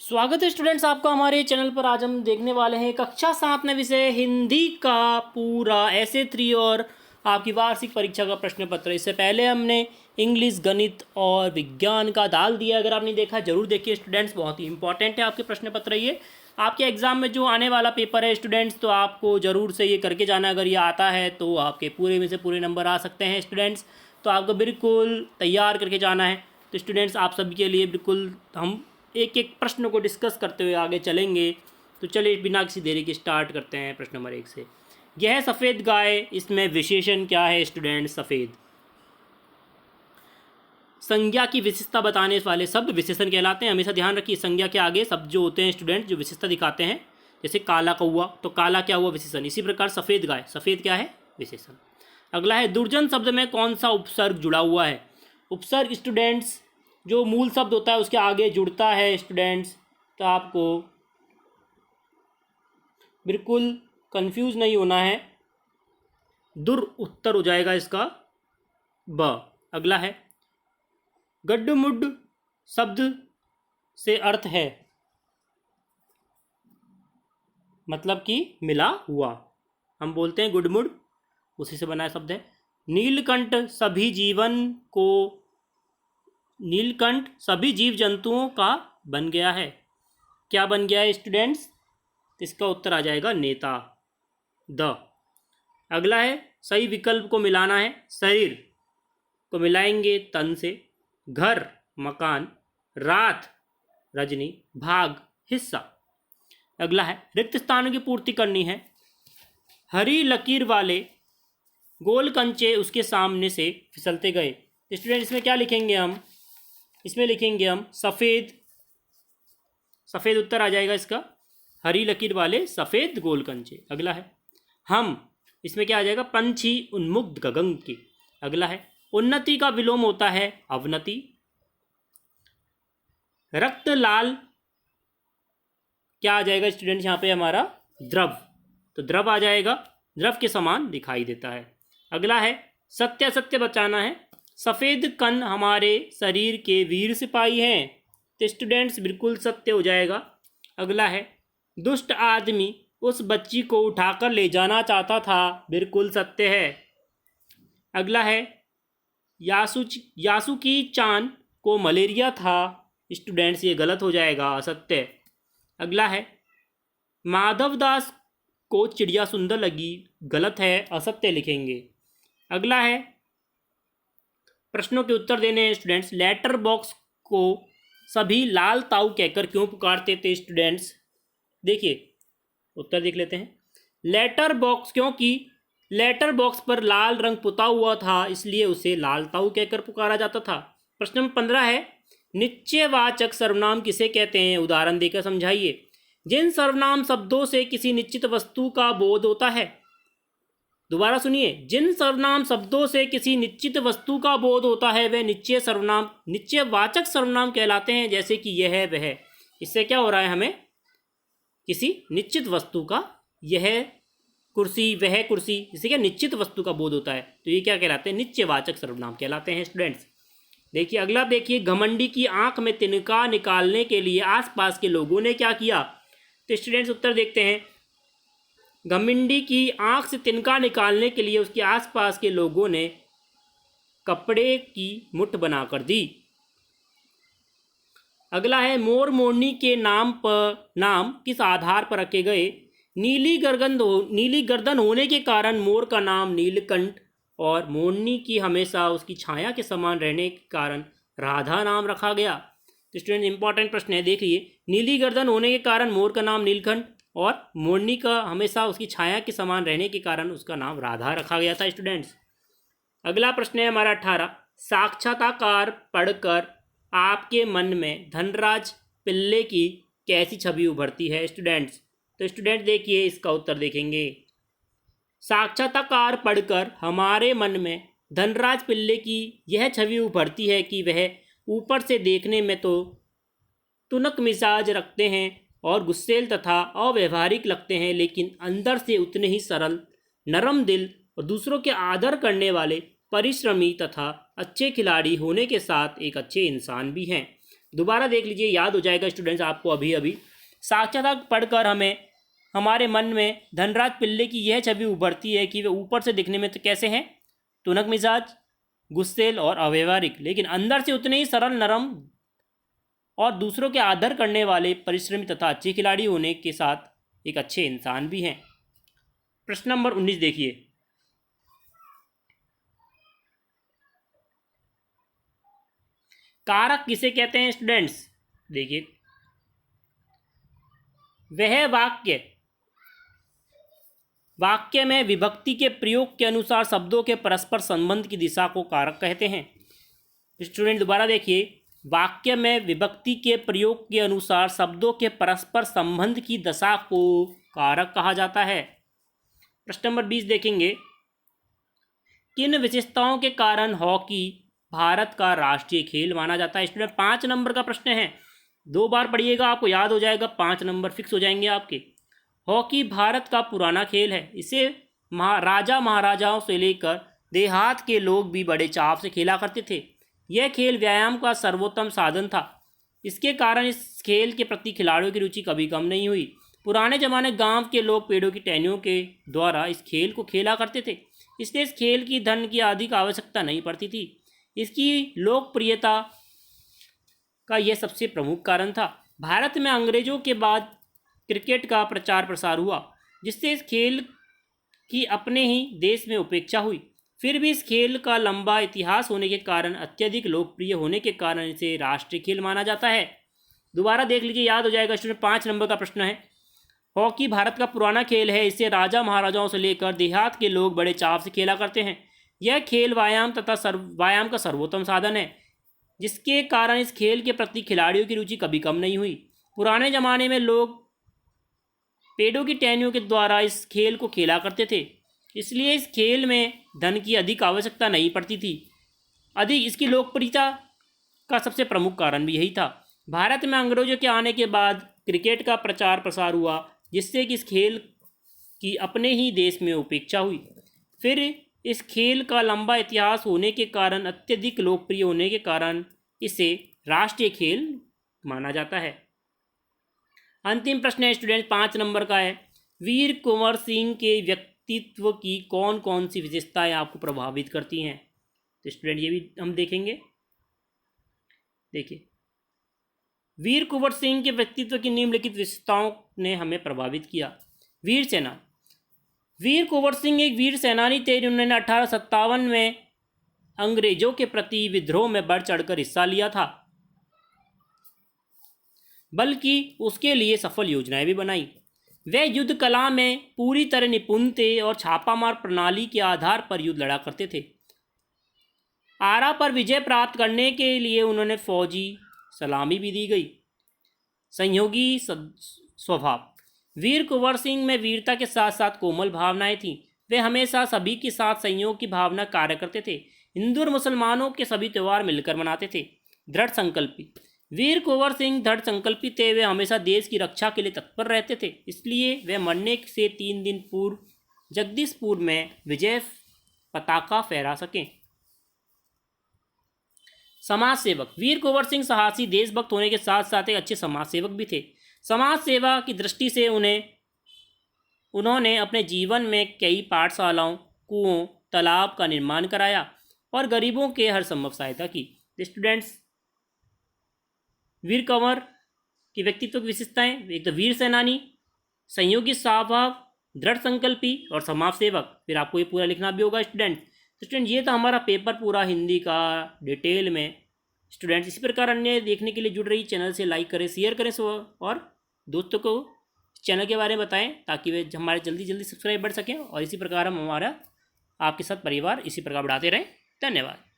स्वागत है स्टूडेंट्स आपका हमारे चैनल पर। आज हम देखने वाले हैं कक्षा 7 में विषय हिंदी का पूरा ऐसे 3 और आपकी वार्षिक परीक्षा का प्रश्न पत्र। इससे पहले हमने इंग्लिश, गणित और विज्ञान का डाल दिया। अगर आपने देखा जरूर देखिए स्टूडेंट्स, बहुत ही इंपॉर्टेंट है आपके प्रश्न पत्र। ये आपके एग्जाम में जो आने वाला पेपर है स्टूडेंट्स, तो आपको ज़रूर से ये करके जाना। अगर ये आता है तो आपके पूरे में से पूरे नंबर आ सकते हैं स्टूडेंट्स, तो आपको बिल्कुल तैयार करके जाना है। तो स्टूडेंट्स आप सभी के लिए बिल्कुल हम एक एक प्रश्न को डिस्कस करते हुए आगे चलेंगे। तो चलिए बिना किसी देरी के स्टार्ट करते हैं प्रश्न नंबर 1 से। यह सफ़ेद गाय, इसमें विशेषण क्या है स्टूडेंट? सफ़ेद। संज्ञा की विशेषता बताने वाले शब्द विशेषण कहलाते हैं। हमेशा ध्यान रखिए, संज्ञा के आगे शब्द जो होते हैं स्टूडेंट जो विशेषता दिखाते हैं, जैसे काला कौवा, तो काला क्या हुआ? विशेषण। इसी प्रकार सफ़ेद गाय, सफ़ेद क्या है? विशेषण। अगला है दुर्जन शब्द में कौन सा उपसर्ग जुड़ा हुआ है? उपसर्ग स्टूडेंट्स जो मूल शब्द होता है उसके आगे जुड़ता है स्टूडेंट्स, तो आपको बिल्कुल कंफ्यूज नहीं होना है। दुर उत्तर हो जाएगा इसका ब। अगला है गड्ढमुड शब्द से अर्थ है, मतलब कि मिला हुआ। हम बोलते हैं गुडमुड, उसी से बना शब्द है। नीलकंठ सभी जीवन को, नीलकंठ सभी जीव जंतुओं का बन गया है। क्या बन गया है स्टूडेंट्स? इसका उत्तर आ जाएगा नेता, द। अगला है सही विकल्प को मिलाना है। शरीर को मिलाएंगे तन से, घर मकान, रात रजनी, भाग हिस्सा। अगला है रिक्त स्थानों की पूर्ति करनी है। हरी लकीर वाले गोल कंचे उसके सामने से फिसलते गए। स्टूडेंट इसमें क्या लिखेंगे हम? इसमें लिखेंगे हम सफ़ेद। सफ़ेद उत्तर आ जाएगा इसका, हरी लकीर वाले सफ़ेद गोल कंचे। अगला है हम, इसमें क्या आ जाएगा? पंछी उन्मुक्त गगन की। अगला है उन्नति का विलोम होता है अवनति। रक्त लाल क्या आ जाएगा स्टूडेंट यहाँ पे हमारा? द्रव, तो द्रव आ जाएगा, द्रव के समान दिखाई देता है। अगला है सत्य असत्य बचाना है। सफ़ेद कण हमारे शरीर के वीर सिपाही हैं, तो स्टूडेंट्स बिल्कुल सत्य हो जाएगा। अगला है दुष्ट आदमी उस बच्ची को उठाकर ले जाना चाहता था, बिल्कुल सत्य है। अगला है यासु की चांद को मलेरिया था, स्टूडेंट्स ये गलत हो जाएगा, असत्य। अगला है माधवदास को चिड़िया सुंदर लगी, गलत है, असत्य लिखेंगे। अगला है प्रश्नों के उत्तर देने हैं स्टूडेंट्स। लेटर बॉक्स को सभी लाल ताऊ कहकर क्यों पुकारते थे स्टूडेंट्स? देखिए उत्तर देख लेते हैं। लेटर बॉक्स, क्योंकि लेटर बॉक्स पर लाल रंग पुता हुआ था, इसलिए उसे लाल ताऊ कहकर पुकारा जाता था। प्रश्न नंबर 15 है निश्चयवाचक सर्वनाम किसे कहते हैं? उदाहरण देकर समझाइए। जिन सर्वनाम शब्दों से किसी निश्चित वस्तु का बोध होता है, दोबारा सुनिए, जिन सर्वनाम शब्दों से किसी निश्चित वस्तु का बोध होता है वे निश्चय सर्वनाम, निश्चयवाचक सर्वनाम कहलाते हैं। जैसे कि यह वह, इससे क्या हो रहा है? हमें किसी निश्चित वस्तु का, यह कुर्सी वह कुर्सी, इससे क्या निश्चित वस्तु का बोध होता है, तो ये क्या कहलाते हैं? निश्चयवाचक सर्वनाम कहलाते हैं स्टूडेंट्स। देखिए अगला, देखिए घमंडी की आंख में तिनका निकालने के लिए आसपास के लोगों ने क्या किया? तो स्टूडेंट्स उत्तर देखते हैं। घमंडी की आंख से तिनका निकालने के लिए उसके आसपास के लोगों ने कपड़े की मुठ बनाकर दी। अगला है मोर मोरनी के नाम किस आधार पर रखे गए? नीली गर्दन होने के कारण मोर का नाम नीलकंठ, और मोरनी की हमेशा उसकी छाया के समान रहने के कारण राधा नाम रखा गया। तो स्टूडेंट इंपॉर्टेंट प्रश्न है, देखिए नीली गर्दन होने के कारण मोर का नाम नीलकंठ, और मोरनी का हमेशा उसकी छाया के समान रहने के कारण उसका नाम राधा रखा गया था स्टूडेंट्स। अगला प्रश्न है हमारा 18। साक्षात्कार पढ़कर आपके मन में धनराज पिल्ले की कैसी छवि उभरती है स्टूडेंट्स? तो स्टूडेंट देखिए इसका उत्तर देखेंगे। साक्षात्कार पढ़कर हमारे मन में धनराज पिल्ले की यह छवि उभरती है कि वह ऊपर से देखने में तो तुनक मिजाज रखते हैं और गुस्सेल तथा अव्यवहारिक लगते हैं, लेकिन अंदर से उतने ही सरल, नरम दिल और दूसरों के आदर करने वाले, परिश्रमी तथा अच्छे खिलाड़ी होने के साथ एक अच्छे इंसान भी हैं। दोबारा देख लीजिए, याद हो जाएगा स्टूडेंट्स आपको अभी अभी। साक्षरता पढ़कर हमें हमारे मन में धनराज पिल्ले की यह छवि उभरती है कि वे ऊपर से दिखने में तो कैसे हैं, तुनक मिजाज, गुस्सेल और अव्यवहारिक, लेकिन अंदर से उतने ही सरल, नरम और दूसरों के आदर करने वाले, परिश्रमी तथा अच्छे खिलाड़ी होने के साथ एक अच्छे इंसान भी हैं। प्रश्न नंबर 19 देखिए, कारक किसे कहते हैं स्टूडेंट्स? देखिए, वह वाक्य में विभक्ति के प्रयोग के अनुसार शब्दों के परस्पर संबंध की दिशा को कारक कहते हैं। स्टूडेंट दोबारा देखिए, वाक्य में विभक्ति के प्रयोग के अनुसार शब्दों के परस्पर संबंध की दशा को कारक कहा जाता है। प्रश्न नंबर 20 देखेंगे, किन विशेषताओं के कारण हॉकी भारत का राष्ट्रीय खेल माना जाता है? स्टूडेंट 5 नंबर का प्रश्न है, 2 बार पढ़िएगा, आपको याद हो जाएगा, 5 नंबर फिक्स हो जाएंगे आपके। हॉकी भारत का पुराना खेल है। इसे राजा महाराजाओं से लेकर देहात के लोग भी बड़े चाव से खेला करते थे। यह खेल व्यायाम का सर्वोत्तम साधन था। इसके कारण इस खेल के प्रति खिलाड़ियों की रुचि कभी कम नहीं हुई। पुराने जमाने गांव के लोग पेड़ों की टहनियों के द्वारा इस खेल को खेला करते थे, इसलिए इस खेल की धन की अधिक आवश्यकता नहीं पड़ती थी। इसकी लोकप्रियता का यह सबसे प्रमुख कारण था। भारत में अंग्रेजों के बाद क्रिकेट का प्रचार प्रसार हुआ, जिससे इस खेल की अपने ही देश में उपेक्षा हुई। फिर भी इस खेल का लंबा इतिहास होने के कारण, अत्यधिक लोकप्रिय होने के कारण इसे राष्ट्रीय खेल माना जाता है। दोबारा देख लीजिए, याद हो जाएगा स्टूडेंट। 5 नंबर का प्रश्न है, हॉकी भारत का पुराना खेल है। इसे राजा महाराजाओं से लेकर देहात के लोग बड़े चाव से खेला करते हैं। यह खेल व्यायाम का सर्वोत्तम साधन है, जिसके कारण इस खेल के प्रति खिलाड़ियों की रुचि कभी कम नहीं हुई। पुराने जमाने में लोग पेड़ों की टहनियों के द्वारा इस खेल को खेला करते थे, इसलिए इस खेल में धन की अधिक आवश्यकता नहीं पड़ती थी। इसकी लोकप्रियता का सबसे प्रमुख कारण भी यही था। भारत में अंग्रेजों के आने के बाद क्रिकेट का प्रचार प्रसार हुआ, जिससे कि इस खेल की अपने ही देश में उपेक्षा हुई। फिर इस खेल का लंबा इतिहास होने के कारण, अत्यधिक लोकप्रिय होने के कारण इसे राष्ट्रीय खेल माना जाता है। अंतिम प्रश्न है स्टूडेंट, 5 नंबर का है, वीर कुंवर सिंह के व्यक्तित्व की कौन कौन सी विशेषताएं आपको प्रभावित करती हैं? तो स्टूडेंट ये भी हम देखेंगे। देखिए, वीर कुंवर सिंह के व्यक्तित्व की निम्नलिखित विशेषताओं ने हमें प्रभावित किया। वीर सेना, वीर कुंवर सिंह एक वीर सेनानी थे जिन्होंने 1857 में अंग्रेजों के प्रति विद्रोह में बढ़ चढ़कर हिस्सा लिया था, बल्कि उसके लिए सफल योजनाएं भी बनाई। वे युद्ध कला में पूरी तरह निपुण थे और छापामार प्रणाली के आधार पर युद्ध लड़ा करते थे। आरा पर विजय प्राप्त करने के लिए उन्होंने फौजी सलामी भी दी गई। संयोगी स्वभाव, वीर कुंवर सिंह में वीरता के साथ साथ कोमल भावनाएं थीं। वे हमेशा सभी के साथ संयोग की भावना कार्य करते थे। हिंदू और मुसलमानों के सभी त्यौहार मिलकर मनाते थे। दृढ़ संकल्पी, वीर कुंवर सिंह दृढ़ संकल्पी थे। वे हमेशा देश की रक्षा के लिए तत्पर रहते थे, इसलिए वे मरने से 3 दिन पूर्व जगदीशपुर में विजय पताका फहरा सकें। समाज सेवक, वीर कुंवर सिंह साहसी देशभक्त होने के साथ साथ एक अच्छे समाज सेवक भी थे। समाज सेवा की दृष्टि से उन्होंने अपने जीवन में कई पाठशालाओं, कुओं, तालाब का निर्माण कराया और गरीबों के हर संभव सहायता की। स्टूडेंट्स, वीर कुंवर की व्यक्तित्व की विशेषताएं, एक तो वीर सेनानी, संयोगी स्वभाव, दृढ़ संकल्पी और समाज सेवक। फिर आपको ये पूरा लिखना भी होगा स्टूडेंट। स्टूडेंट, ये था हमारा पेपर पूरा हिंदी का डिटेल में। स्टूडेंट्स, इसी प्रकार अन्य देखने के लिए जुड़ रही चैनल से लाइक करें, शेयर करें और दोस्तों को चैनल के बारे में बताएं, ताकि वे हमारे जल्दी सब्सक्राइब बढ़ सकें और इसी प्रकार हम आपके साथ परिवार इसी प्रकार बढ़ाते रहें। धन्यवाद।